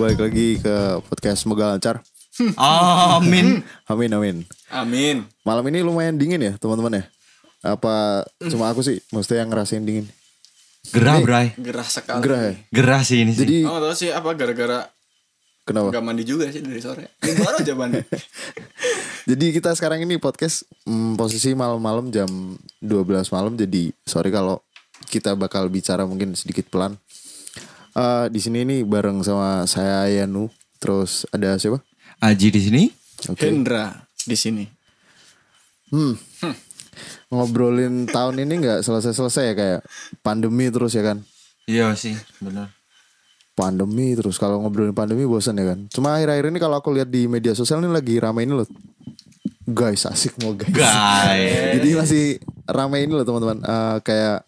balik lagi ke podcast semoga lancar. Amin. Amin. Malam ini lumayan dingin ya teman-teman ya. Apa cuma aku sih maksudnya yang ngerasain dingin. Gerah bray. Gerah sekali. Gerah ya? Gerah sih ini sih. Jadi tau sih apa gara-gara kenapa? gak mandi juga sih dari sore. Ini baru aja mandi. Jadi kita sekarang ini podcast posisi malam-malam jam 12 malam. Jadi sorry kalau kita bakal bicara mungkin sedikit pelan. Di sini nih bareng sama saya Yanu, terus ada siapa? Aji di sini. Okay. Hendra di sini. Ngobrolin tahun ini nggak selesai-selesai ya, kayak pandemi terus ya kan? Iya sih, benar. Pandemi terus, kalau ngobrolin pandemi bosan ya kan? Cuma akhir-akhir ini kalau aku lihat di media sosial ini lagi ramai ini loh. Guys, asik mau guys. Jadi masih ramai ini loh teman-teman. Kayak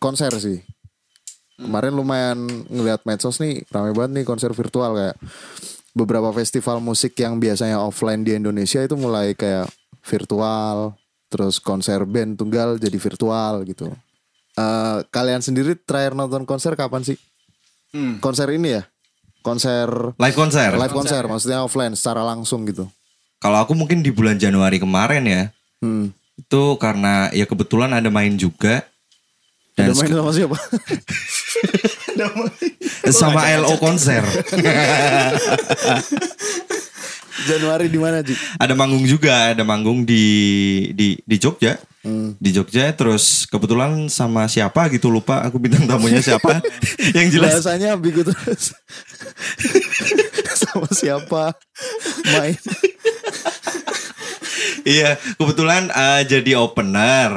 konser sih. Kemarin lumayan ngeliat medsos nih, ramai banget nih konser virtual, kayak beberapa festival musik yang biasanya offline di Indonesia itu mulai kayak virtual, terus konser band tunggal jadi virtual gitu. Kalian sendiri terakhir nonton konser kapan sih? Konser ini ya? Live konser. Maksudnya offline secara langsung gitu. Kalau aku mungkin di bulan Januari kemarin ya. Itu karena ya kebetulan ada main juga. Dan udah main sama siapa? sama LO konser. Januari di mana, Ji? Ada manggung di Jogja. Di Jogja, terus kebetulan sama siapa gitu, lupa aku bintang tamunya siapa. Yang jelas bahasanya ambigu terus. Sama siapa main. Iya, kebetulan jadi opener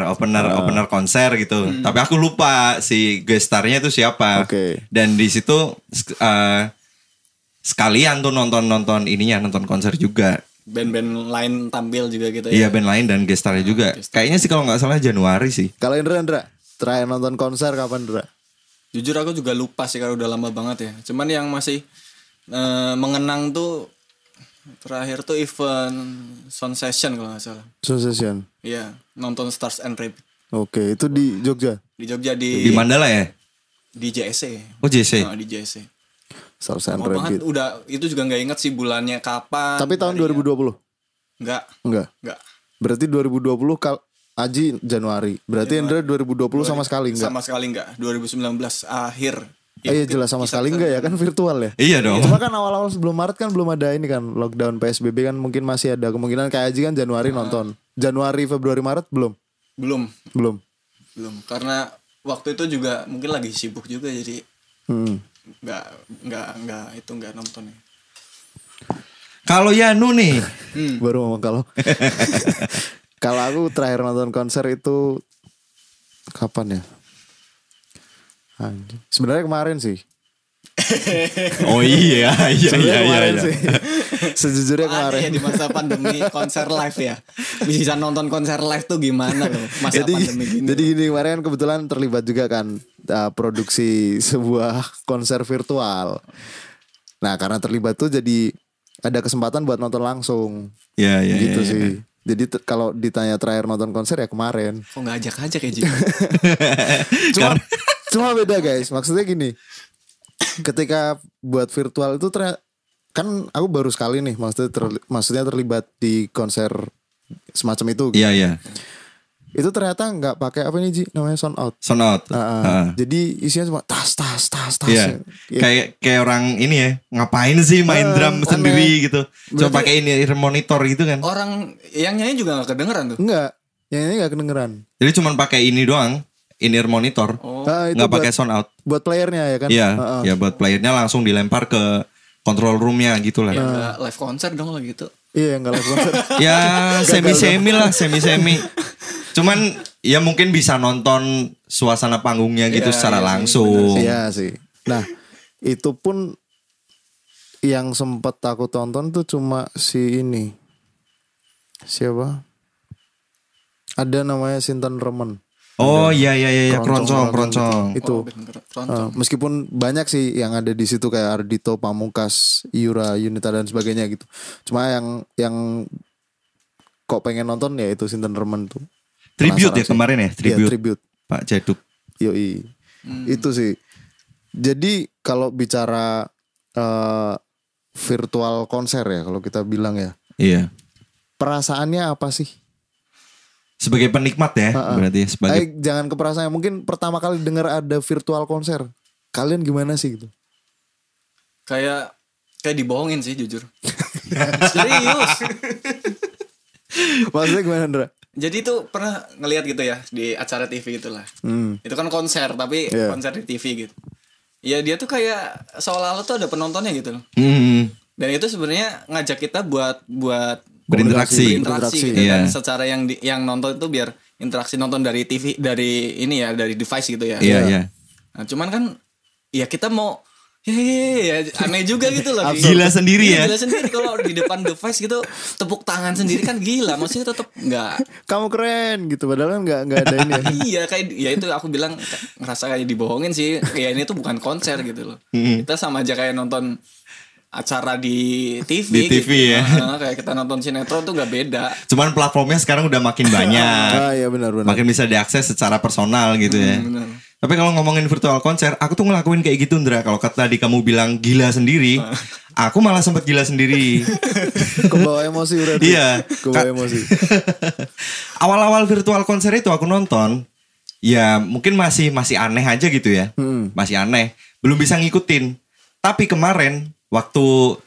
konser gitu. Tapi aku lupa si guest star-nya itu siapa. Oke. Dan di situ sekalian tuh nonton konser juga. Band-band lain tampil juga gitu ya. Iya, band lain dan guest star-nya juga. Kayaknya sih kalau nggak salah Januari sih. Kalau Indra, terakhir nonton konser kapan, Indra? Jujur aku juga lupa sih karena udah lama banget ya. Cuman yang masih mengenang tuh terakhir tuh event Sound Session kalau nggak salah. Sound Session. Iya, nonton Stars and Rabbit. Oke, itu di Jogja. Di Jogja Di Mandala ya? Di JSC. Oh, JSC. Di JSC. Stars and Lama banget, Rabbit. udah itu juga nggak inget sih bulannya kapan. Tapi tahun 2020? Enggak. Berarti 2020 Aji Januari. Berarti Indra 2020 sama sekali enggak? Sama sekali enggak. 2019 akhir. Iya jelas sama sekali enggak ya, kan virtual ya. Iya dong. Cuma kan awal-awal sebelum Maret kan belum ada ini kan, lockdown PSBB kan, mungkin masih ada kemungkinan kayak Aji kan Januari nonton. Januari, Februari, Maret belum. Karena waktu itu juga mungkin lagi sibuk juga jadi nggak nonton ya. Kalau Yanu nih, baru ngomong kalau. Kalau aku terakhir nonton konser itu kapan ya? Sebenarnya kemarin sih. Oh iya. Sih. Sejujurnya kemarin ya, di masa pandemi konser live ya. Bisa nonton konser live tuh gimana loh masa pandemi gini. Jadi gini, kemarin kebetulan terlibat juga kan produksi sebuah konser virtual. Nah, karena terlibat tuh jadi ada kesempatan buat nonton langsung. Iya. Gitu sih. Jadi kalau ditanya terakhir nonton konser ya kemarin. Kok gak ajak-ajak ya Ji? Cuma beda guys. Maksudnya gini. Ketika buat virtual itu kan aku baru sekali nih. Maksudnya terlibat di konser semacam itu. Iya. Itu ternyata gak pakai apa nih Ji? Namanya sound out. Jadi isinya cuma tas. Iya. Kayak orang ini ya, ngapain sih main drum sendiri gitu. Cuma pakai ini monitor gitu kan. Orang yang nyanyi juga gak kedengeran tuh. Enggak. Yang ini gak kedengeran. Jadi cuma pakai ini doang, in-ear monitor. Nggak pakai sound out. Buat playernya ya kan? Iya. Ya buat playernya langsung dilempar ke control roomnya gitu lah. Ya live konser dong lah gitu. Iya, nggak live konser. Ya semi lah, semi. Cuman ya mungkin bisa nonton suasana panggungnya gitu secara langsung. Iya sih. Nah, itu pun yang sempat aku tonton tuh cuma si ini. Siapa? Ada namanya Sinten Remen. Oh iya keroncong. Itu. Meskipun banyak sih yang ada di situ kayak Ardito, Pamungkas, Yura, Yunita dan sebagainya gitu. Cuma yang kok pengen nonton ya itu Sinten Remen tuh. Tribute ya kemarin ya, tribute. Pak Jaduk. Yoi. Itu sih. Jadi kalau bicara virtual konser ya kalau kita bilang ya. Iya. Perasaannya apa sih? Sebagai penikmat ya, berarti ya, sebagai Jangan ke perasaannya. Mungkin pertama kali dengar ada virtual konser, kalian gimana sih gitu? Kayak dibohongin sih jujur. Serius. Maksudnya gimana, Ndra? Jadi tuh pernah ngelihat gitu ya di acara TV gitulah. Itu kan konser tapi konser di TV gitu. Ya dia tuh kayak seolah-olah tuh ada penontonnya gitu loh. Dan itu sebenarnya ngajak kita buat berinteraksi gitu kan, secara yang nonton itu biar interaksi nonton dari TV, dari ini ya, dari device gitu ya. Iya. Nah, cuman kan ya kita mau ya aneh juga gitu loh. Gila sendiri ya. Gila sendiri kalau di depan device gitu tepuk tangan sendiri kan gila. Maksudnya tetap enggak. Kamu keren gitu padahal kan enggak ada ini. Iya kayak ya itu aku bilang ngerasa kayak dibohongin sih. Kayak ini tuh bukan konser gitu loh. Kita sama aja kayak nonton acara di TV, di TV gitu. ya. Kayak kita nonton sinetron tuh gak beda. Cuman platformnya sekarang udah makin banyak. Iya benar. Makin bisa diakses secara personal gitu ya. Benar. Tapi kalau ngomongin virtual konser, aku tuh ngelakuin kayak gitu, Ndra. Kalau tadi kamu bilang gila sendiri, aku malah sempet gila sendiri. Kebawa emosi berarti. Iya. Kebawa emosi. Awal-awal virtual konser itu aku nonton, ya mungkin masih aneh aja gitu ya. Masih aneh, belum bisa ngikutin. Tapi kemarin waktu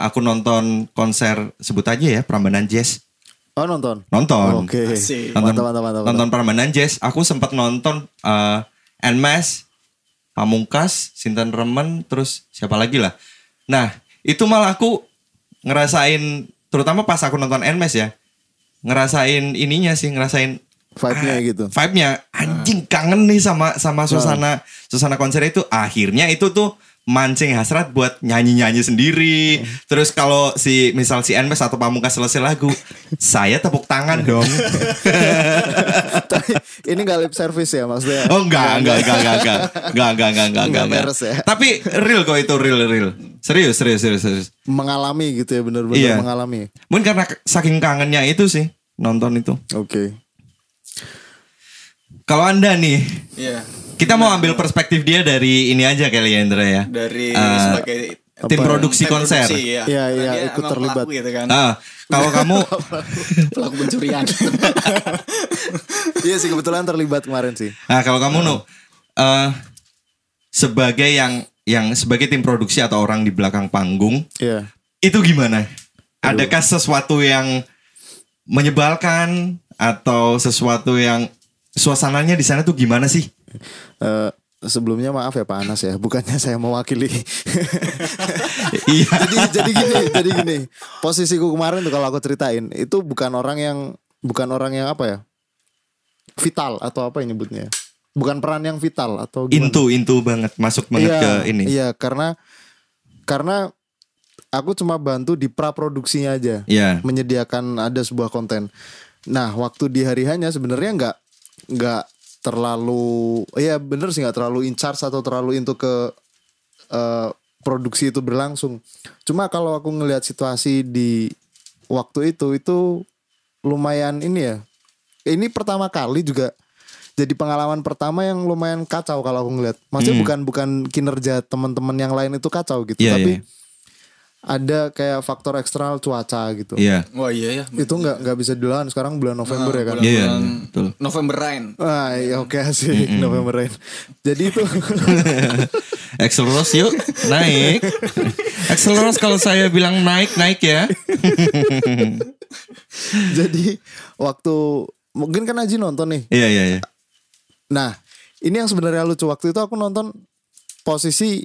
aku nonton konser, sebut aja ya, Prambanan Jazz. Oh nonton. Oke. Mantap. Nonton Prambanan Jazz. Aku sempat nonton Nmas, Pamungkas, Sinten Remen, terus siapa lagi lah. Nah itu malah aku ngerasain, terutama pas aku nonton Nmas ya, ngerasain ininya sih, ngerasain vibe-nya gitu. Vibe-nya anjing kangen nih sama suasana konser itu. Akhirnya itu tuh mancing hasrat buat nyanyi-nyanyi sendiri. Terus kalau misal si Nmes atau Pamungkas selesai lagu, saya tepuk tangan dong. Tapi ini gak lip service ya maksudnya? Oh enggak. Beres ya. Tapi real kok itu real. Serius. Mengalami gitu ya, bener-bener mengalami. Mungkin karena saking kangennya itu sih nonton itu. Oke. Kalau Anda nih, kita mau ambil perspektif dia dari ini aja kali ya, Indra ya. Dari sebagai tim produksi konser. Iya, ikut terlibat gitu kan. Kalau kamu pelaku pencurian. Iya sih kebetulan terlibat kemarin sih. Nah, kalau kamu sebagai yang sebagai tim produksi atau orang di belakang panggung, itu gimana? Adakah sesuatu yang menyebalkan atau sesuatu yang suasananya di sana tuh gimana sih? Sebelumnya maaf ya Pak Anas ya, bukannya saya mewakili. Iya. jadi gini. Posisiku kemarin tuh kalau aku ceritain itu bukan orang yang apa ya? Vital atau apa yang nyebutnya? Bukan peran yang vital atau gimana? Into banget, masuk banget ke ini. Iya, karena aku cuma bantu di praproduksinya aja. Iya. Menyediakan ada sebuah konten. Nah, waktu di hari hanya sebenarnya nggak terlalu, ya bener sih nggak terlalu in charge atau terlalu into ke produksi itu berlangsung. Cuma kalau aku ngelihat situasi di waktu itu lumayan ini ya. Ini pertama kali juga jadi pengalaman pertama yang lumayan kacau kalau aku ngelihat. Maksudnya bukan kinerja teman-teman yang lain itu kacau gitu, tapi ada kayak faktor eksternal cuaca gitu. Iya. Wah iya ya. Itu nggak bisa dilawan. Sekarang bulan November ya kan. Iya. Betul. November rain. Wah iya oke sih November rain. Jadi itu Acceleros yuk naik. Acceleros kalau saya bilang naik ya. Jadi waktu mungkin kan Aji nonton nih. Iya. Nah ini yang sebenarnya lucu, waktu itu aku nonton posisi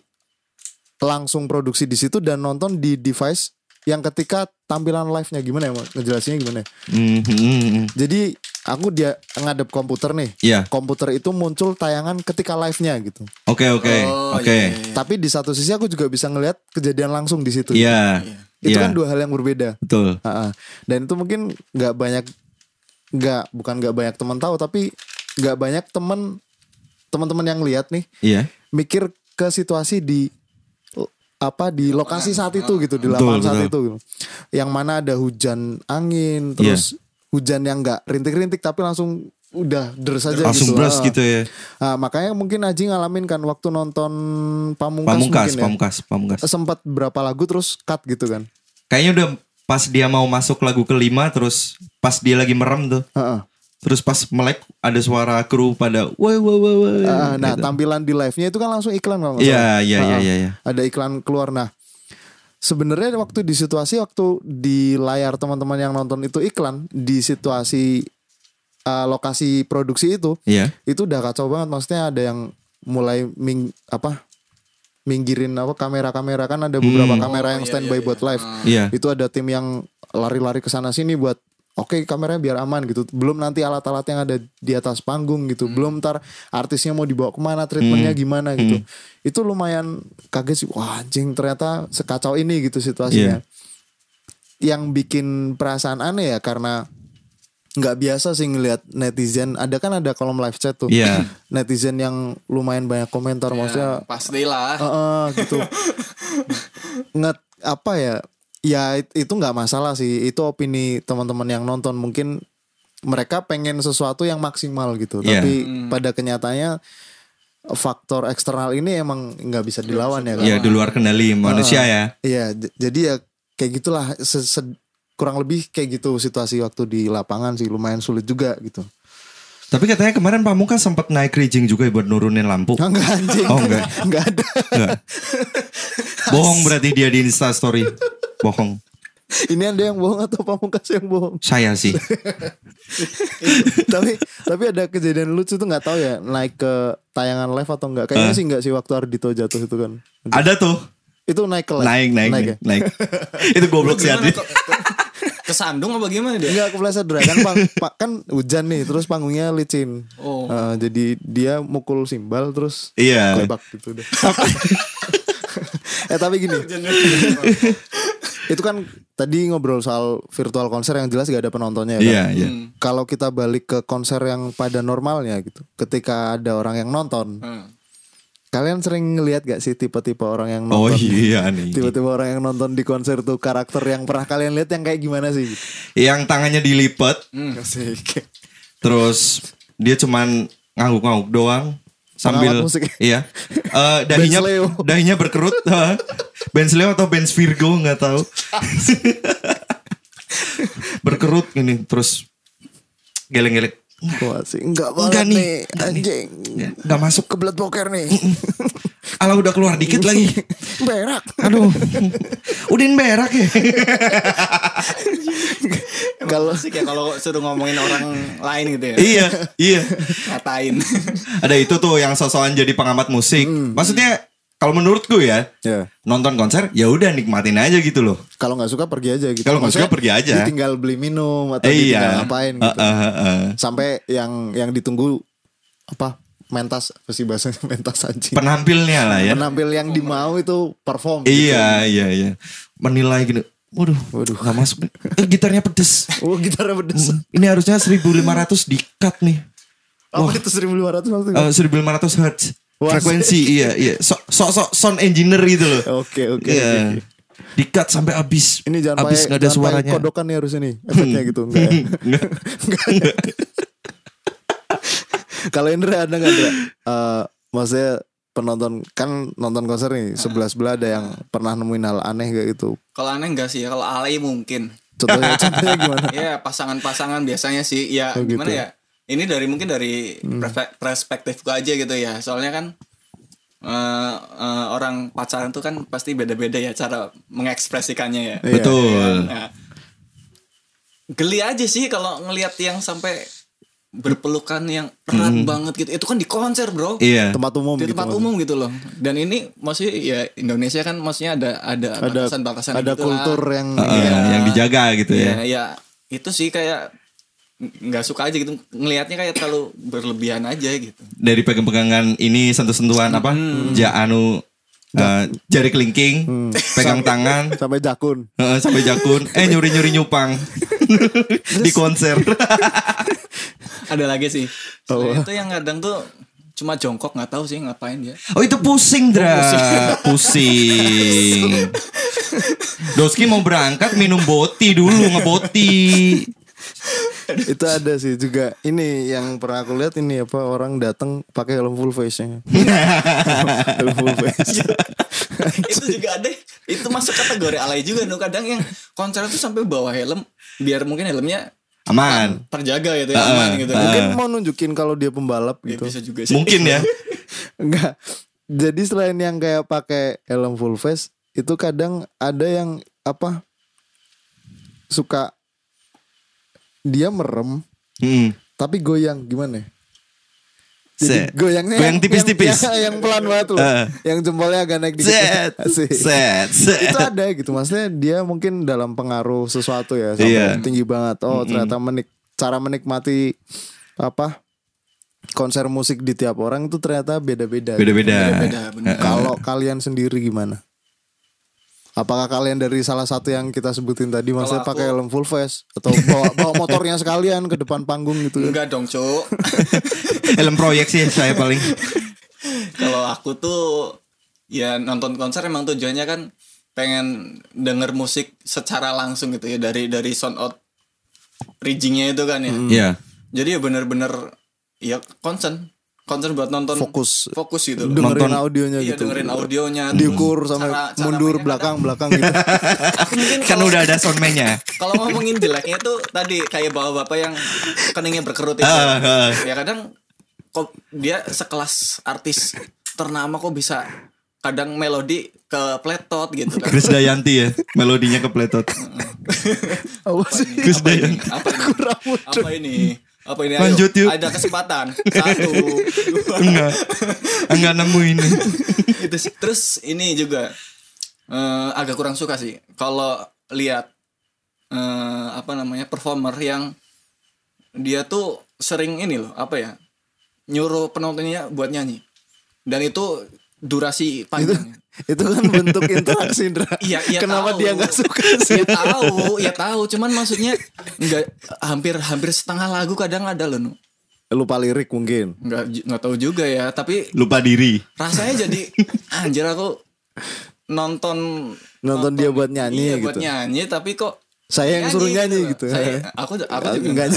langsung produksi di situ dan nonton di device yang ketika tampilan live-nya gimana ya, ngejelasinnya gimana ya? Jadi aku ngadep komputer nih. Iya. Komputer itu muncul tayangan ketika live-nya gitu. Oke. Iya. Tapi di satu sisi aku juga bisa ngelihat kejadian langsung di situ. Iya. Itu kan dua hal yang berbeda. Betul. Dan itu mungkin bukan nggak banyak teman tahu, tapi nggak banyak teman-teman yang lihat nih. Iya. Mikir ke situasi di lokasi saat itu gitu, di lapangan saat itu gitu. Yang mana ada hujan angin, terus hujan yang nggak rintik-rintik tapi langsung udah deres aja langsung gitu. bras gitu ya. Nah, makanya mungkin Aji ngalamin kan waktu nonton Pamungkas mungkin Pamungkas. Sempat berapa lagu terus cut gitu kan. Kayaknya udah pas dia mau masuk lagu kelima, terus pas dia lagi merem tuh. Terus pas melek ada suara kru pada wah. Nah, gitu. Tampilan di live-nya itu kan langsung iklan kalau nggak salah. Iya. Ada iklan keluar. Nah, sebenarnya waktu di layar teman-teman yang nonton itu iklan di situasi lokasi produksi itu, itu udah kacau banget. Maksudnya ada yang mulai minggirin kamera-kamera kan, ada beberapa kamera yang standby buat live. Itu ada tim yang lari-lari ke sana sini buat kameranya biar aman gitu. Belum nanti alat-alat yang ada di atas panggung gitu. Belum ntar artisnya mau dibawa kemana, treatmentnya gimana gitu. Itu lumayan kaget sih. Wah anjing, ternyata sekacau ini gitu situasinya. Yang bikin perasaan aneh ya karena nggak biasa sih ngelihat netizen. Ada kolom live chat tuh. Netizen yang lumayan banyak komentar. Maksudnya pastilah. Gitu. Ya itu nggak masalah sih. Itu opini teman-teman yang nonton. Mungkin mereka pengen sesuatu yang maksimal gitu. Tapi pada kenyataannya faktor eksternal ini emang nggak bisa dilawan ya kan. Iya, di luar kendali manusia ya. Iya, jadi ya kayak gitulah. Kurang lebih kayak gitu situasi waktu di lapangan sih, lumayan sulit juga gitu. Tapi katanya kemarin Pamungkas sempat naik rigging juga buat nurunin lampu. Enggak anjing. Enggak ada. Bohong berarti dia di Insta story. Bohong. Ini Anda yang bohong atau Pamungkas yang bohong? Saya sih. tapi ada kejadian lucu tuh, nggak tahu ya naik ke tayangan live atau enggak. Kayaknya sih enggak sih waktu Ardhito jatuh itu kan. Ada tuh. Itu naik ke live. Naik. Itu goblok sih Adi. Kesandung apa gimana dia? Enggak, kepleset kan hujan nih, terus panggungnya licin. Jadi dia mukul simbal terus kelebak gitu deh. Tapi gini. Itu kan tadi ngobrol soal virtual konser yang jelas gak ada penontonnya kan. Kalau kita balik ke konser yang pada normalnya gitu, ketika ada orang yang nonton, kalian sering ngelihat gak sih tipe-tipe orang yang nonton? Oh iya nih. Tipe-tipe orang yang nonton di konser tuh, karakter yang pernah kalian lihat yang kayak gimana sih? Yang tangannya dilipat. Asik. Terus dia cuman ngangguk-ngangguk doang sambil dahinya berkerut. Benz Leo atau Benz Virgo nggak tahu. Berkerut gini terus geleng-geleng. Wah sih enggak nih anjing. Enggak masuk ke blood poker nih. Alah udah keluar dikit lagi. Berak. Aduh. Udin berak ya. Kalau suruh ngomongin orang lain gitu ya. Iya. Ngatain. Ada itu tuh yang sosokan jadi pengamat musik. Maksudnya kalau menurutku ya, nonton konser ya udah nikmatin aja gitu loh. Kalau nggak suka pergi aja gitu. Kalau nggak suka pergi aja. Tinggal beli minum atau tinggal ngapain gitu. Sampai yang ditunggu mentas, apa sih bahasanya, mentas anjing. Penampilnya lah ya. Penampil yang dimau itu perform. Iya. Menilai gini. Waduh, nggak masuk. Gitarnya pedes. Gitarnya pedes. Ini harusnya 1.500 di-cut nih. Apa itu 1.500 maksudnya? 1.500 Hz. Frekuensi iya. Sok sound engineer gitu loh. Oke. Iya. Di-cut sampai habis. Ini jangan habis nggak ada suaranya. Kodokan nih harusnya nih. Efeknya gitu enggak ya? Enggak. Kalau Indra ada enggak, Indra? Maksudnya penonton kan nonton konser nih, sebelah ada yang pernah nemuin hal aneh gak gitu? Kalau aneh enggak sih ya, kalau alay mungkin. Contohnya gimana? Ya pasangan-pasangan biasanya sih. Ya gimana gitu ya? Ini mungkin dari perspektifku aja gitu ya. Soalnya kan orang pacaran tuh kan pasti beda-beda ya cara mengekspresikannya ya. Betul. Nah, geli aja sih kalau ngelihat yang sampai berpelukan yang erat banget gitu. Itu kan di konser, bro. Iya. Tempat umum. Di tempat umum gitu loh. Dan ini maksudnya ya Indonesia kan maksudnya ada batasan-batasan ada gitu kultur lah. Yang dijaga gitu ya. Ya itu sih kayak nggak suka aja gitu, ngelihatnya kayak terlalu berlebihan aja gitu. Dari pegang-pegangan ini, sentuh-sentuhan jari kelingking, pegang tangan sampai jakun, nyuri nyupang di konser. Ada lagi sih, itu yang kadang tuh cuma jongkok, nggak tahu sih ngapain dia. Oh itu pusing, pusing. Doski mau berangkat minum boti dulu, ngeboti. Itu ada sih juga. Ini yang pernah aku lihat ini apa orang datang pakai helm full face-nya. Helm full face. Itu juga ada. Itu masuk kategori alay juga no. Kadang yang konser itu sampai bawa helm biar mungkin helmnya aman, terjaga gitu ya, aman gitu. Mungkin mau nunjukin kalau dia pembalap gitu. Bisa juga sih. Mungkin ya. Enggak. Jadi selain yang kayak pakai helm full face, itu kadang ada yang apa? Suka dia merem, tapi goyang gimana? Jadi goyangnya goyang tipis-tipis, yang pelan banget loh, yang jempolnya agak naik dikit. Set. Itu ada gitu, maksudnya dia mungkin dalam pengaruh sesuatu ya sampai tinggi banget. Oh ternyata cara menikmati apa konser musik di tiap orang itu ternyata beda-beda. Kalau kalian sendiri gimana? Apakah kalian dari salah satu yang kita sebutin tadi, maksudnya pakai helm full face atau bawa motornya sekalian ke depan panggung gitu? Enggak dong, Cuk. Helm proyek sih saya paling. Kalau aku tuh ya nonton konser emang tujuannya kan pengen denger musik secara langsung gitu ya, dari sound out riggingnya itu kan ya. Iya. Jadi ya bener-bener ya konsen buat nonton fokus gitu loh. Dengerin audionya gitu. Dengerin audionya. Diukur sampai mundur belakang gitu. Kan udah ada soundman-nya. Kalau ngomongin jeleknya tuh tadi kayak bapak-bapak yang keningnya berkerut itu. Ya kadang kok dia sekelas artis ternama kok bisa kadang melodi ke pletot gitu kan. Krisdayanti ya, melodinya ke pletot. Apa sih? Krisdayanti. Apa ini? Lanjut yuk. Ada kesempatan. 1, 2. Enggak nemu ini. Itu sih. Terus ini juga agak kurang suka sih kalau lihat performer yang dia tuh sering ini loh, nyuruh penontonnya buat nyanyi. Dan itu durasi panjang. Itu kan bentuk interaksi, Indra. Iya, kenapa tahu. dia nggak suka sih? Ya tahu. Cuman maksudnya nggak hampir setengah lagu kadang ada loh. Lupa lirik mungkin. Nggak tahu juga ya. Tapi lupa diri. Rasanya jadi anjir aku nonton dia buat nyanyi gitu. Buat nyanyi tapi kok saya yang suruh nyanyi gitu. Aku juga nggak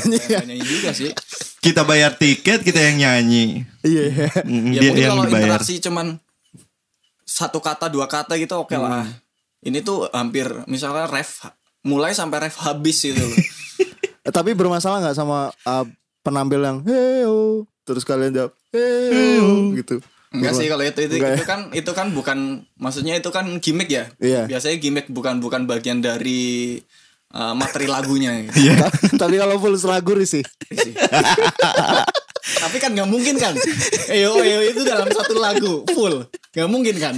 nyanyi juga sih. Kita bayar tiket, kita yang nyanyi. Iya. Ya mungkin kalau interaksi cuman 1 kata 2 kata gitu oke lah. Ini tuh hampir misalnya ref mulai sampai ref habis gitu loh. Tapi bermasalah nggak sama penampil yang heyo terus kalian jawab heyo gitu? Enggak sih kalau itu kan bukan, maksudnya itu kan gimmick ya. Iya. Biasanya gimmick bukan bagian dari materi lagunya. Gitu. Tapi kalau full lagu sih. Tapi kan nggak mungkin kan. Eyo itu dalam satu lagu full, nggak mungkin kan.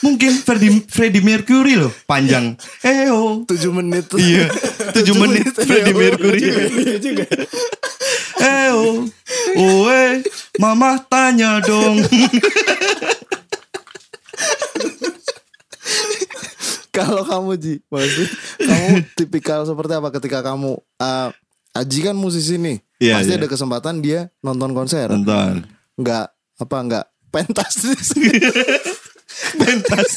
Mungkin Freddie Mercury loh panjang. 7 menit. Iya. 7 menit Freddie Mercury. Juga. Mama tanya dong. Kalau kamu Ji, maksudnya kamu tipikal seperti apa ketika kamu Aji kan musisi nih, pasti ada kesempatan dia nonton konser. Enggak pentas. Pentas.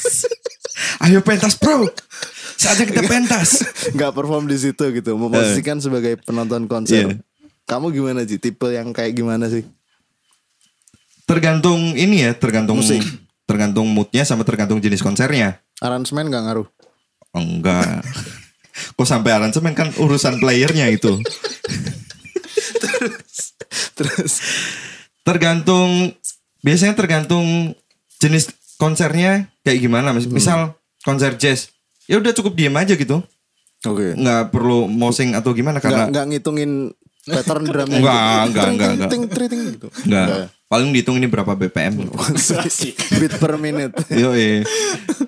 Ayo pentas bro. Saatnya kita pentas. Enggak perform di situ gitu, memposisikan sebagai penonton konser. Kamu gimana Ji? Tipe yang kayak gimana sih? Tergantung ini ya, tergantung musik. Tergantung moodnya sama tergantung jenis konsernya. Aransemen gak ngaruh? Enggak. Kok sampai aransemen, kan urusan playernya itu. Terus biasanya tergantung jenis konsernya kayak gimana. Misal konser jazz, ya udah cukup diem aja gitu. Oke. Nggak perlu mosing atau gimana karena nggak ngitungin pattern drumnya. Enggak. Gitu. Enggak. Paling dihitung ini berapa BPM. Beat per minute. Yoi.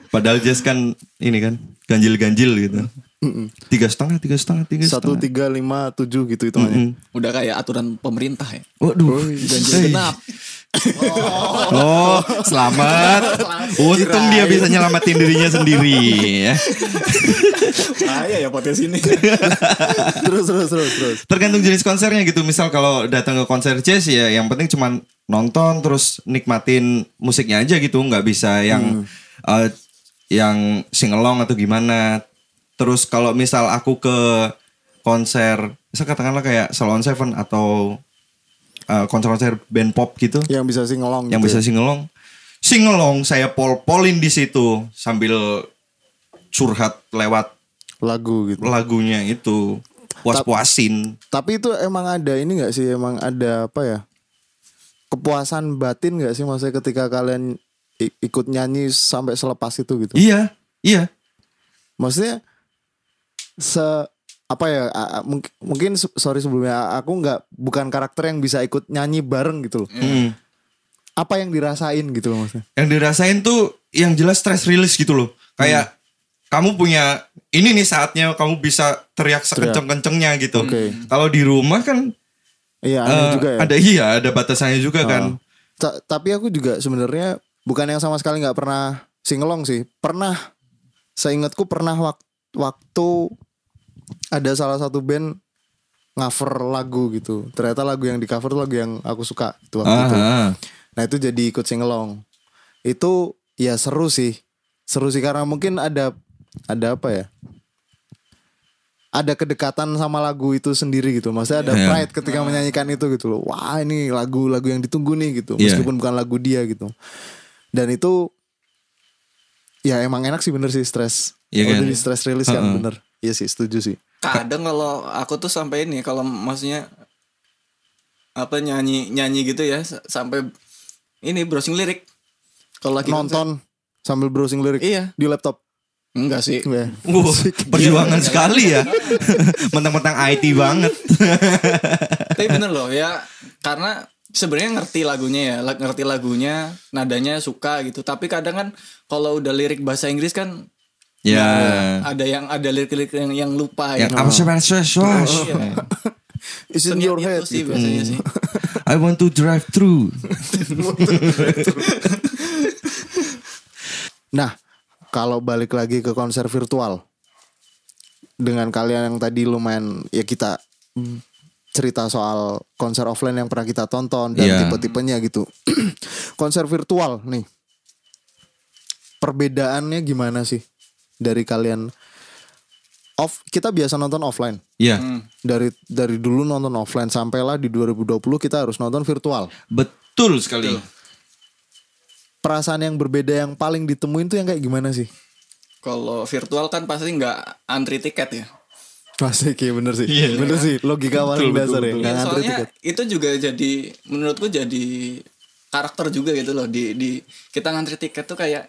Padahal jazz kan ini kan ganjil-ganjil gitu. 3,5. 1, 3, 5, 7 gitu hitungannya. Udah kayak aturan pemerintah ya. Waduh, ganjil genap. Oh, selamat. Untung dia bisa nyelamatin dirinya sendiri ya. Ya potensi ini. Terus. Tergantung jenis konsernya gitu. Misal kalau datang ke konser jazz ya yang penting cuman nonton terus nikmatin musiknya aja gitu, nggak bisa yang sing along atau gimana. Terus kalau misal aku ke konser Misal katakanlah kayak Salon Seven atau konser-konser band pop gitu. Yang bisa singelong. Yang bisa singelong. Singelong saya pol-polin di situ sambil curhat lewat lagu gitu. Lagunya itu puas-puasin. Tapi itu emang ada ini nggak sih? Emang ada apa ya? Kepuasan batin nggak sih maksudnya ketika kalian ikut nyanyi sampai selepas itu gitu? Iya. Maksudnya apa ya? Mungkin sorry sebelumnya aku bukan karakter yang bisa ikut nyanyi bareng gitu loh. Apa yang dirasain gitu loh maksudnya? Yang dirasain tuh yang jelas stress release gitu loh. Kayak kamu punya ini nih saatnya kamu bisa teriak sekenceng-kencengnya gitu. Kalau di rumah kan iya aneh juga ya. Ada batasannya juga kan. Tapi aku juga sebenarnya bukan yang sama sekali nggak pernah singelong sih. Pernah, seingatku pernah waktu ada salah satu band cover lagu gitu. Ternyata lagu yang di cover tuh lagu yang aku suka itu waktu itu. Nah itu jadi ikut singelong. Itu ya seru sih karena mungkin ada apa ya? Ada kedekatan sama lagu itu sendiri gitu. Maksudnya ada pride ketika menyanyikan itu gitu loh. Wah ini lagu yang ditunggu nih gitu. Meskipun bukan lagu dia gitu. Dan itu ya emang enak sih bener sih stres. Jadi stress release kan bener. Iya sih setuju sih. Kadang kalau aku tuh sampai ini kalau maksudnya apa nyanyi gitu ya sampai ini browsing lirik. Kalau lagi nonton sambil browsing lirik di laptop. Enggak sih. Perjuangan sekali ya. Mentang-mentang IT banget. Tapi bener loh ya. Karena sebenarnya ngerti lagunya, nadanya suka gitu. Tapi kadang kan kalau udah lirik bahasa Inggris kan ada lirik-lirik yang lupa yang gitu. Apa sih? It's in your head sih biasanya sih. I want to drive through. Nah, kalau balik lagi ke konser virtual dengan kalian yang tadi lumayan ya kita cerita soal konser offline yang pernah kita tonton dan tipe-tipenya gitu. Konser virtual nih, perbedaannya gimana sih dari kalian? Kita biasa nonton offline. Iya. Dari dulu nonton offline sampailah di 2020 kita harus nonton virtual. Betul sekali. Perasaan yang berbeda yang paling ditemuin tuh yang kayak gimana sih? Kalau virtual kan pasti nggak antri tiket ya. Pasti kayak bener sih. Bener sih. Logika paling dasar ya. Nggak antri tiket. Itu juga jadi menurutku jadi karakter juga gitu loh. Di kita ngantri tiket tuh kayak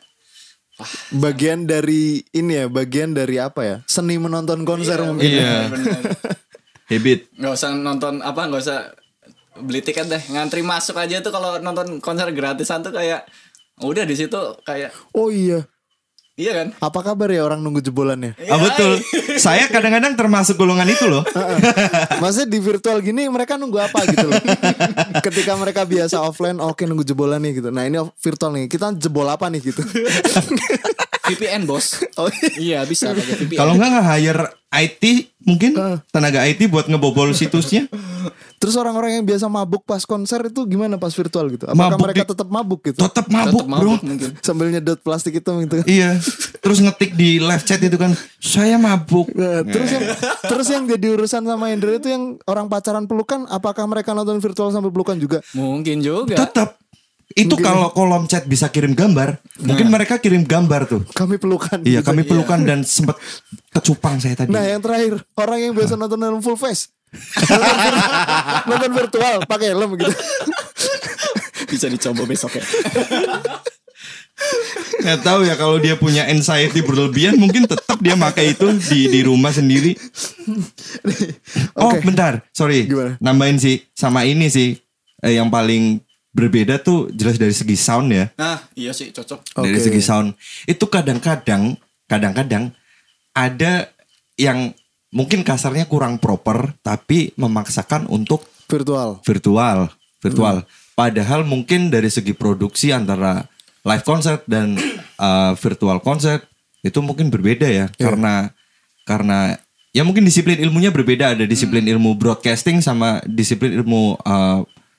bagian dari ini ya, bagian dari apa ya? Seni menonton konser mungkin. Iya. Habit. Nggak usah nonton nggak usah beli tiket deh, ngantri masuk aja tuh kalau nonton konser gratisan tuh kayak udah di situ kayak. Oh iya. Iya kan? Apa kabar ya orang nunggu jebolannya? Betul. Saya kadang-kadang termasuk golongan itu loh. Maksudnya di virtual gini mereka nunggu apa gitu loh. Ketika mereka biasa offline, oke nunggu jebolan nih gitu. Nah ini virtual nih, kita jebol apa nih gitu. VPN bos. Oh iya bisa pakai VPN. Kalau nggak hire IT mungkin tenaga IT buat ngebobol situsnya. Terus orang-orang yang biasa mabuk pas konser itu gimana pas virtual gitu? Apakah mereka tetap mabuk gitu? Tetap mabuk bro. Mungkin. Sambil nyedot plastik itu gitu. Iya. Terus ngetik di live chat itu kan saya mabuk. Terus yang jadi urusan sama Hendra itu yang orang pacaran pelukan, apakah mereka nonton virtual sambil pelukan juga? Mungkin juga. Tetap. Itu mungkin. Kalau kolom chat bisa kirim gambar, mungkin mereka kirim gambar tuh. Kami pelukan. Iya, kami pelukan dan sempat kecupang saya tadi. Nah, yang terakhir, orang yang biasa nonton dalam full face. Nonton virtual pakai helm gitu. Bisa dicoba besok ya. Nggak tahu ya, kalau dia punya anxiety berlebihan mungkin tetap dia pakai itu di rumah sendiri. Oh, bentar. Sorry. Gimana? Nambahin sih sama ini sih yang paling berbeda tuh jelas dari segi sound ya. Nah, iya sih cocok. Dari segi sound. Itu kadang-kadang ada yang mungkin kasarnya kurang proper tapi memaksakan untuk virtual. Padahal mungkin dari segi produksi antara live concert dan virtual concert itu mungkin berbeda ya. Karena ya mungkin disiplin ilmunya berbeda. Ada disiplin ilmu broadcasting sama disiplin ilmu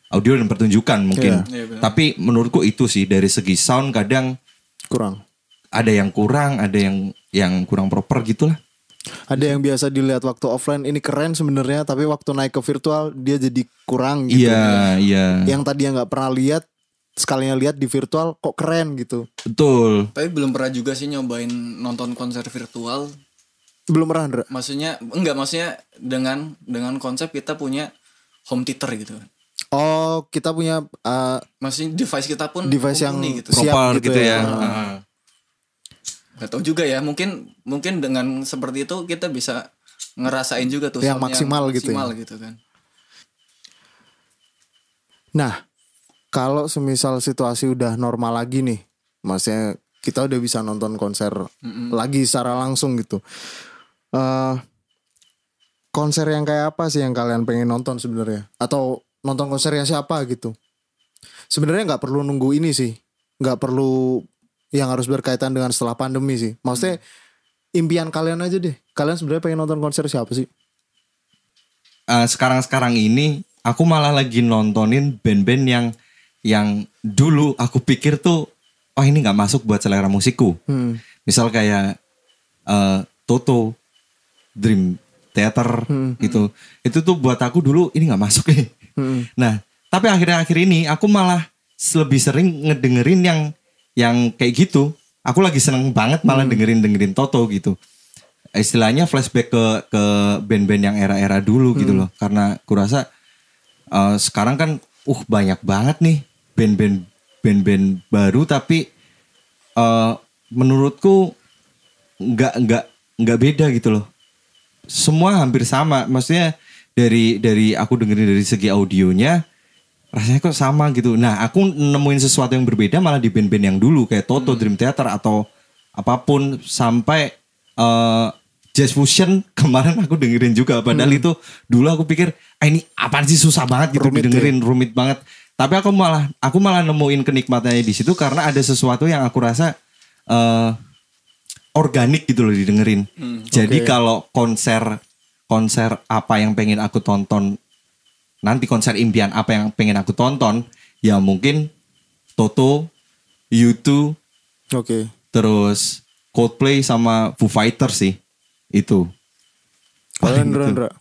audio dan pertunjukan mungkin. Tapi menurutku itu sih dari segi sound kadang kurang. Ada yang kurang, ada yang kurang proper gitulah. Ada yang biasa dilihat waktu offline ini keren sebenarnya, tapi waktu naik ke virtual dia jadi kurang gitu. Iya. Yang tadi yang nggak pernah lihat, sekalinya lihat di virtual kok keren gitu. Betul. Tapi belum pernah juga sih nyobain nonton konser virtual. Belum pernah, Ndra? Maksudnya dengan konsep kita punya home theater gitu. Oh, kita punya maksudnya device kita pun device yang gitu. siap gitu ya. Gak tahu juga ya, mungkin dengan seperti itu kita bisa ngerasain juga tuh yang maksimal gitu kan. Nah, kalau semisal situasi udah normal lagi nih, maksudnya kita udah bisa nonton konser lagi secara langsung gitu. Konser yang kayak apa sih yang kalian pengen nonton sebenarnya? Atau nonton konsernya siapa gitu? Sebenarnya nggak perlu nunggu ini sih, nggak perlu yang harus berkaitan dengan setelah pandemi sih. Maksudnya impian kalian aja deh. Kalian sebenarnya pengen nonton konser siapa sih? Sekarang ini aku malah lagi nontonin band-band yang dulu aku pikir tuh, oh ini nggak masuk buat selera musikku. Misal kayak Toto, Dream Theater gitu. Itu tuh buat aku dulu ini nggak masuk nih. Nah, tapi akhir-akhir ini aku malah lebih sering ngedengerin yang kayak gitu. Aku lagi seneng banget malah dengerin Toto gitu. Istilahnya flashback ke band-band yang era-era dulu gitu loh. Karena kurasa sekarang kan banyak banget nih band-band baru, tapi menurutku nggak beda gitu loh. Semua hampir sama. Maksudnya dari aku dengerin dari segi audionya rasanya kok sama gitu. Nah, aku nemuin sesuatu yang berbeda malah di band-band yang dulu kayak Toto, Dream Theater atau apapun, sampai Jazz Fusion kemarin aku dengerin juga. Padahal itu dulu aku pikir ini apaan sih, susah banget gitu didengerin, rumit banget. Tapi aku malah nemuin kenikmatannya di situ karena ada sesuatu yang aku rasa organik gitu loh didengerin. Jadi kalau konser apa yang pengen aku tonton nanti, konser impian apa yang pengen aku tonton, ya mungkin Toto, U2, terus Coldplay sama Foo Fighters sih. Itu. Kalian Ndra?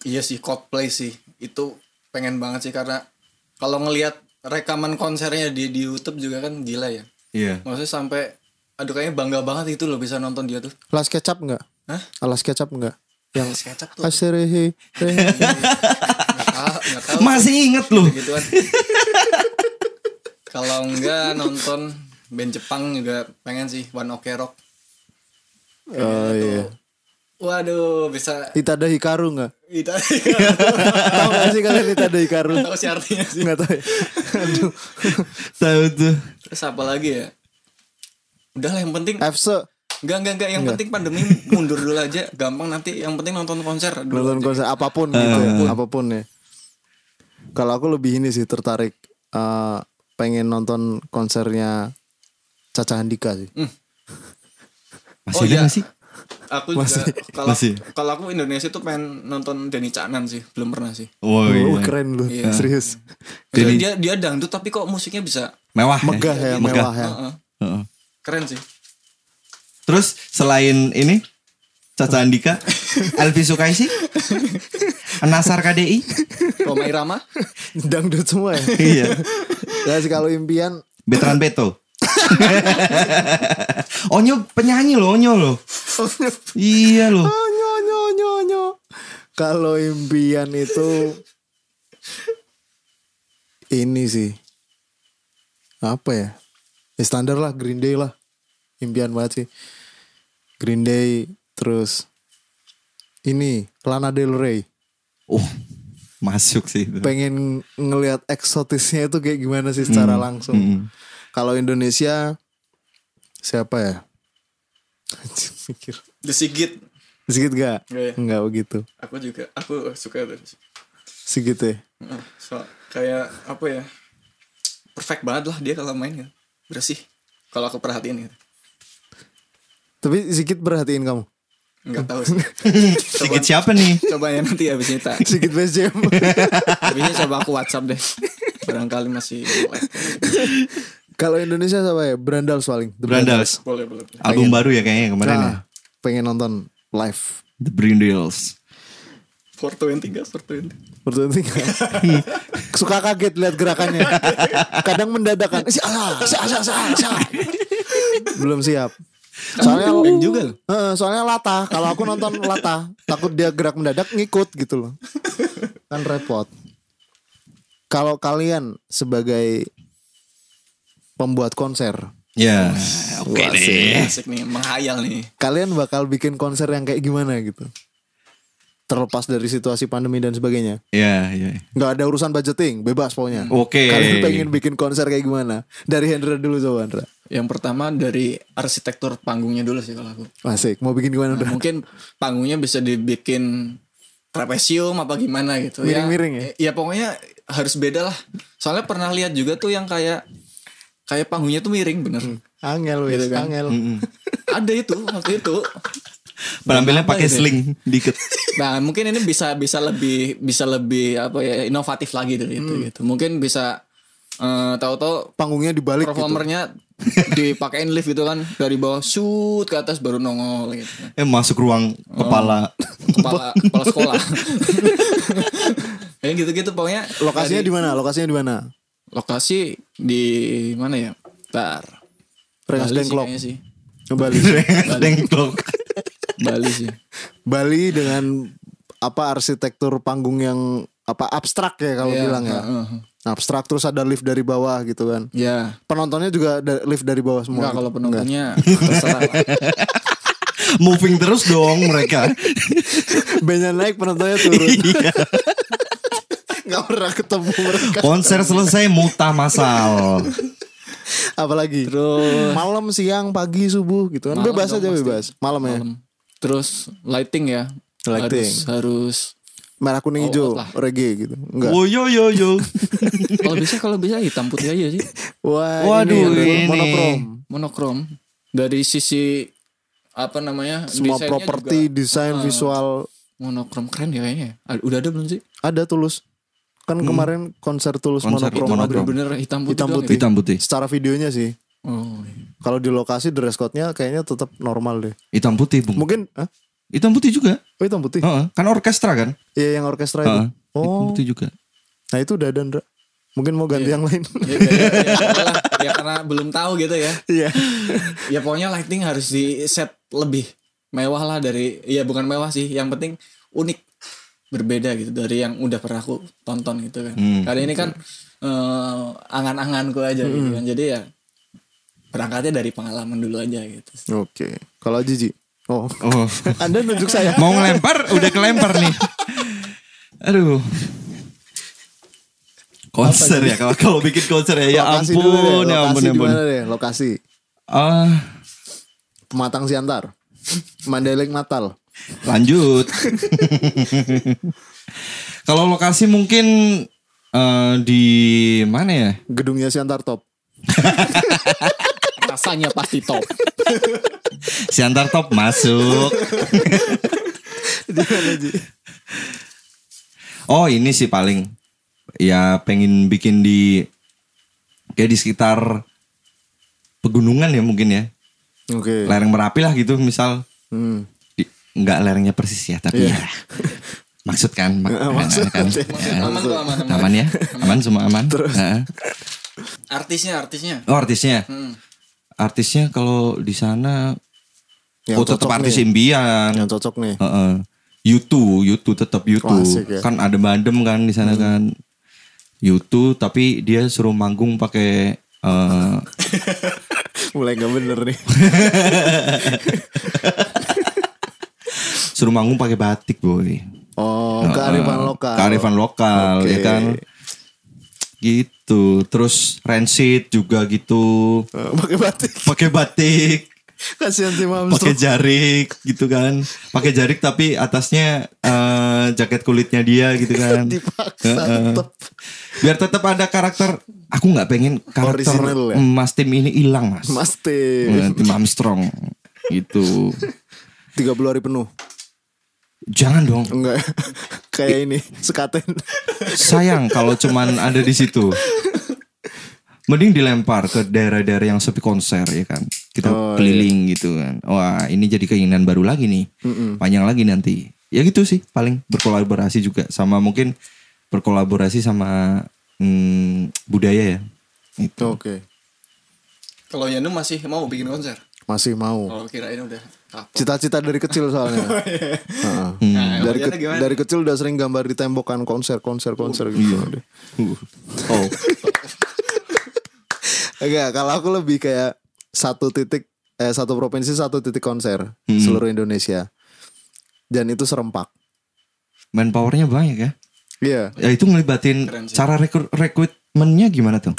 Iya sih, Coldplay sih. Itu pengen banget sih karena kalau ngelihat rekaman konsernya di YouTube juga kan gila ya. Iya. Maksudnya sampai kayaknya bangga banget itu loh bisa nonton dia tuh. Last Ketchup enggak? Hah? Alas Ketchup enggak? Yang Ketchup tuh. Aserehe. Nggak tahu. Masih inget loh. Gituan. Kalau enggak nonton band Jepang juga pengen sih, One Ok Rock. Oh iya. Waduh, bisa Itada Hikaru enggak? Itada Tahu enggak sih kalian Itada Hikaru? Tahu sih artinya sih. Enggak tahu. Aduh. Tahu tuh. Terus apa lagi ya? Udahlah yang penting FC. Enggak. Yang penting pandemi mundur dulu aja. Gampang nanti. Yang penting nonton konser dulu. Nonton konser apapun gitu ya. Apapun ya. Kalau aku lebih ini sih tertarik. Pengen nonton konsernya Caca Handika sih. Masih ada gak sih? Aku juga kalau aku Indonesia tuh pengen nonton Denny Caknan sih. Belum pernah sih. Oh keren lu. Iya. Serius. Dia dangdut tapi kok musiknya bisa mewah, megah ya. Mewah ya. Keren sih. Terus selain ini Caca Andika, Elvi Sukaisi, Nasar KDI, Roma Irama, dangdut semua ya. Iya. Ya sih kalau impian Betran Beto. Onyo penyanyi loh, Onyo loh. Iya loh. Onyo. Kalau impian itu ini sih apa ya? Ya standar lah, Green Day lah. Impian banget sih. Green Day, terus ini Lana Del Rey. Masuk sih itu. Pengen ngelihat eksotisnya itu kayak gimana sih secara langsung. Kalau Indonesia siapa ya? Mikir. The Sigit. Sigit gak? Ya. Enggak begitu. Aku juga. Aku suka tuh. Sigit ya. So, kayak apa ya? Perfect banget lah dia kalau main ya. Bersih. Kalau aku perhatiin gitu. Tapi Sigit perhatiin kamu? Enggak tahu sih. Sigit siapa nih? Coba ya nanti abis ini tak. Sigit Best Jam. Abisnya coba aku WhatsApp deh. Barangkali masih like. Kalau Indonesia siapa ya? Brandals paling. Brandals. Boleh. Album baru ya kayaknya kemarin ya. Pengen nonton live. The Brindles. 420 gak? 420. Suka kaget lihat gerakannya. Kadang mendadak kan. Belum siap. Soalnya juga loh. Soalnya latah. Kalau aku nonton latah, takut dia gerak mendadak ngikut gitu loh. Kan repot. Kalau kalian sebagai pembuat konser, ya, oke deh. Asik nih, menghayal nih. Kalian bakal bikin konser yang kayak gimana gitu? Terlepas dari situasi pandemi dan sebagainya. Iya. Nggak ada urusan budgeting, bebas pokoknya. Oke. Kalian pengen bikin konser kayak gimana? Dari Hendra dulu coba Hendra. Yang pertama dari arsitektur panggungnya dulu sih kalau aku. Asik, mau bikin gimana udah? Mungkin panggungnya bisa dibikin trapesium apa gimana gitu. Miring-miring ya? Ya pokoknya harus beda lah. Soalnya pernah lihat juga tuh yang kayak panggungnya tuh miring bener. Angel wes, gitu kan? angel. Ada itu waktu itu. Penampilnya pakai sling dikit. Nah mungkin ini bisa lebih apa ya, inovatif lagi dari itu gitu. Mungkin bisa tahu-tahu panggungnya dibalik performernya dipakein lift gitu kan, dari bawah shoot ke atas baru nongol gitu. Masuk ruang kepala sekolah. Kayak gitu-gitu pokoknya. Lokasinya di mana? Lokasi di mana ya? Bentar. Rengas Dengklok sih. Bali. Dengklok. Bali sih. Bali dengan apa arsitektur panggung yang apa abstrak ya kalau bilang ya. Abstrak terus ada lift dari bawah gitu kan. Ya. Penontonnya juga ada lift dari bawah semua. Enggak, kalau penontonnya terserah. Moving terus dong mereka. Bandnya naik, penontonnya turun. Gak pernah ketemu mereka. Konser selesai muntah massal. Apalagi terus malam, siang, pagi, subuh gitu kan. Bebas aja pasti. Bebas. Malam ya. Terus lighting ya. Harus merah kuning hijau reggae gitu. Enggak. Oh yo. Kalau bisa hitam putih aja sih. Waduh, ini monokrom. Dari sisi apa namanya? Semua properti, desain, visual monokrom keren ya kayaknya. Udah ada belum sih? Ada Tulus. Kan kemarin konser Tulus monokrom. Bener-bener hitam putih. Secara videonya sih. Oh. Kalau di lokasi dress code-nya kayaknya tetap normal deh. Hitam putih, Bung. Mungkin hitam putih juga. Oh, hitam putih. Kan orkestra kan? Iya, yang orkestra itu. Hitam putih juga. Nah, itu udah ada, Ndra. Mungkin mau ganti yang lain. Ya karena belum tahu gitu ya. Iya. Ya pokoknya lighting harus di set lebih mewah lah dari, ya bukan mewah sih, yang penting unik, berbeda gitu dari yang udah pernah aku tonton gitu kan. Karena ini kan angan-anganku aja gitu kan. Jadi ya berangkatnya dari pengalaman dulu aja gitu. Oke. Kalau Jiji? Oh. Anda nunjuk saya. Mau ngelempar, udah kelempar nih. Aduh. Konser ya, kalau bikin konser ya, lokasi ampun, ya ampun. Gimana deh, lokasi? Pematang Siantar, Mandailing Natal. Lanjut. Kalau lokasi mungkin di mana ya? Gedungnya Siantar Top. Rasanya pasti top. Siantar Top masuk. Di mana, Ji? Oh, ini sih paling ya pengen bikin kayak di sekitar pegunungan ya mungkin ya. Oke. Lereng Merapi lah gitu misal. Enggak lerengnya persis ya, tapi ya. Maksud kan, kan aman ya, aman semua aman. Terus. Artisnya. Oh, artisnya. Artisnya kalau di sana tetap artis impian. Yang cocok nih. YouTube tetap YouTube. Ya. Kan ada Bandem kan di sana kan. YouTube tapi dia suruh manggung pakai mulai gak bener nih. Suruh manggung pakai batik, boy. Oh, kearifan lokal. Kearifan lokal, ya kan. Gitu. Terus Rancid juga gitu. Pakai batik. Kasihan si Mamso. Pakai jarik gitu kan. Pakai jarik tapi atasnya jaket kulitnya dia gitu kan. Dipaksa tetep. Biar tetap ada karakter. Aku nggak pengen karakter original, ya? Mas Tim ini hilang, Mas. Mas Tim. Tim Armstrong gitu. 30 hari penuh. Jangan dong. Enggak. Kayak ini sekaten. Sayang kalau cuman ada di situ. Mending dilempar ke daerah-daerah yang sepi konser ya kan. kita keliling gitu kan. Wah ini jadi keinginan baru lagi nih, panjang lagi nanti. Ya gitu sih, paling berkolaborasi juga sama mungkin berkolaborasi sama budaya ya. Itu. Oke. Kalau Yanu masih mau bikin konser? Masih mau. Oh kirain udah kapok. Cita-cita dari kecil soalnya. Nah, dari kecil udah sering gambar di tembokan konser gitu. Oh. Enggak, kalau aku lebih kayak satu provinsi satu titik konser seluruh Indonesia. Dan itu serempak. Manpowernya banyak ya. Iya. Ya itu ngelibatin cara rekrutmennya gimana tuh?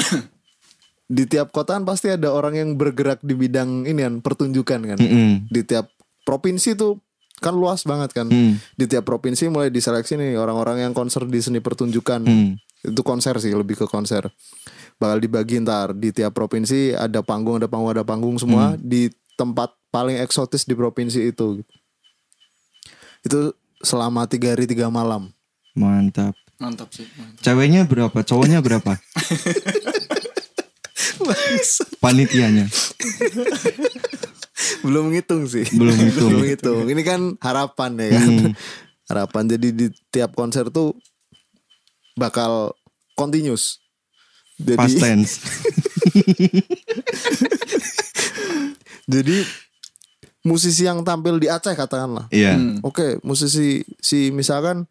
Di tiap kotaan pasti ada orang yang bergerak di bidang ini kan, pertunjukan kan. Di tiap provinsi tuh kan luas banget kan. Di tiap provinsi mulai diseleksi nih orang-orang yang konser di seni pertunjukan. Itu konser sih, lebih ke konser. Bakal dibagi ntar di tiap provinsi ada panggung semua di tempat paling eksotis di provinsi itu. Itu selama 3 hari 3 malam. Mantap sih. Mantap. Ceweknya berapa? Cowoknya berapa? Panitianya Belum ngitung sih. Belum ngitung. Ini kan harapan ya kan. Harapan, jadi di tiap konser tuh bakal continuous. Jadi, past tense. Jadi musisi yang tampil di Aceh katakanlah. Iya. Oke, misalkan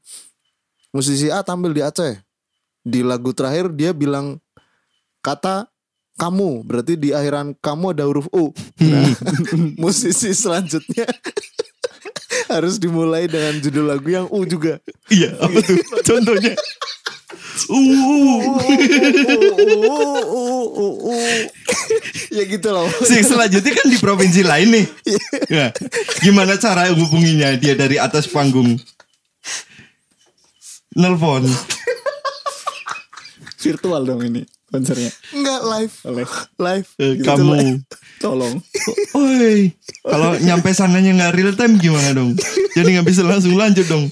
musisi A tampil di Aceh. Di lagu terakhir dia bilang kata kamu, berarti di akhiran kamu ada huruf U. Nah, musisi selanjutnya harus dimulai dengan judul lagu yang U juga. Iya, apa tuh? Contohnya. Ya gitu loh. Selanjutnya kan di provinsi lain nih. Ya, gimana cara hubunginya dia dari atas panggung? Nelpon. Virtual dong ini konsernya. Enggak live. Kamu tolong. Oi, kalau nyampe sananya nggak real time gimana dong? Jadi nggak bisa langsung lanjut dong.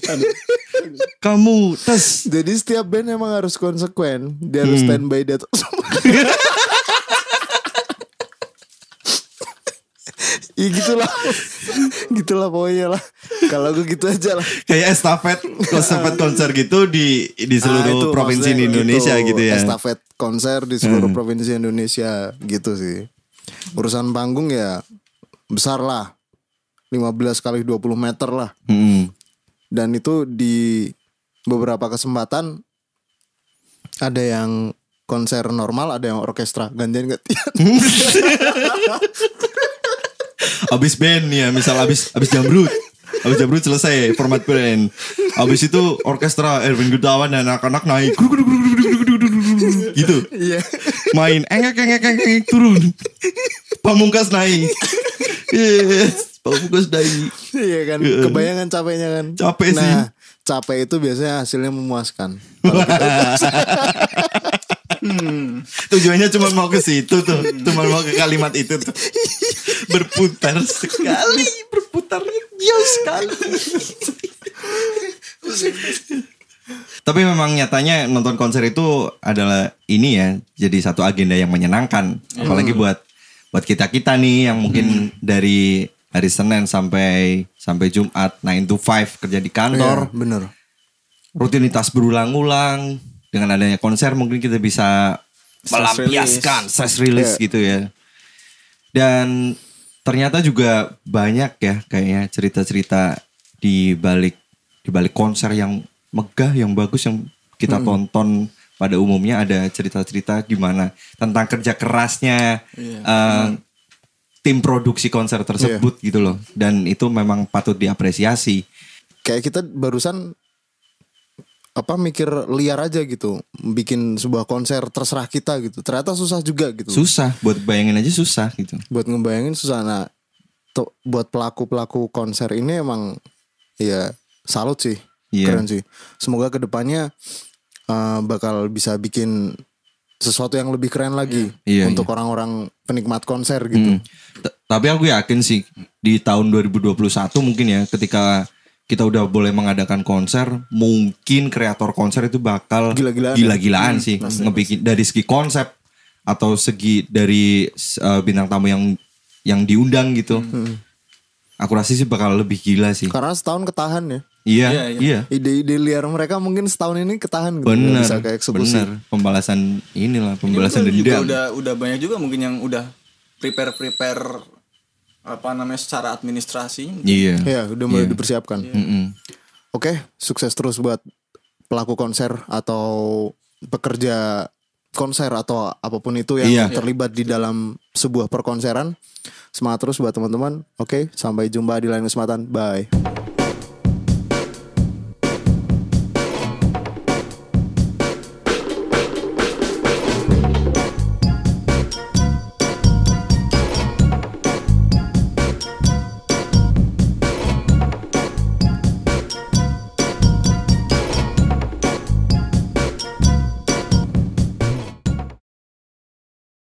Kamu tes. Jadi setiap band emang harus konsekuen. Dia harus standby dia. Ya gitulah pokoknya lah. Kalau gue gitu aja lah. Kayak estafet konser gitu di seluruh provinsi di Indonesia gitu ya. Estafet konser di seluruh provinsi Indonesia gitu sih. Urusan panggung ya besar lah, 15 kali 20 meter lah. Dan itu di beberapa kesempatan ada yang konser normal, ada yang orkestra, gantian gantian. Abis band ya, misal abis jamrut selesai format band. Abis itu orkestra Erwin Gunawan dan anak-anak naik gitu. Iya. Main engek turun. Pamungkas naik. Yes, Pamungkas naik. Iya kan, kebayangan capeknya kan. Capek sih. Nah, capek itu biasanya hasilnya memuaskan. Tujuannya cuma mau ke situ tuh, cuma mau ke kalimat itu tuh. Berputar sekali, berputarnya jauh sekali. Tapi memang nyatanya nonton konser itu adalah ini ya, jadi satu agenda yang menyenangkan. Apalagi buat kita nih yang mungkin dari hari Senin sampai Jumat 9 to 5 kerja di kantor. Iya, bener. Rutinitas berulang-ulang. Dengan adanya konser mungkin kita bisa melampiaskan stress release gitu ya. Dan ternyata juga banyak ya kayaknya cerita-cerita di balik konser yang megah, yang bagus, yang kita tonton pada umumnya. Ada cerita-cerita gimana tentang kerja kerasnya tim produksi konser tersebut gitu loh. Dan itu memang patut diapresiasi. Kayak kita barusan mikir liar aja gitu, bikin sebuah konser terserah kita gitu. Ternyata susah juga gitu. Susah, buat bayangin aja susah gitu. Buat ngebayangin susah. Nah, buat pelaku konser ini emang ya salut sih, keren sih. Semoga kedepannya bakal bisa bikin sesuatu yang lebih keren lagi untuk orang-orang penikmat konser gitu. Tapi aku yakin sih di tahun 2021 mungkin ya, ketika kita udah boleh mengadakan konser, mungkin kreator konser itu bakal gila-gilaan sih. Ngebikin dari segi konsep atau segi dari bintang tamu yang yang diundang gitu. Aku rasa sih bakal lebih gila sih. Karena setahun ketahan ya. Iya. Ide-ide liar mereka mungkin setahun ini ketahan gitu. Bener, Bisa kayak eksekusi. bener. Pembalasan pembalasan dendam. Juga udah banyak juga mungkin yang udah prepare apa namanya secara administrasi. Iya. Ya, udah mulai dipersiapkan. Oke, sukses terus buat pelaku konser atau pekerja konser atau apapun itu yang terlibat di dalam sebuah perkonseran. Semangat terus buat teman-teman. Oke, sampai jumpa di lain kesempatan. Bye.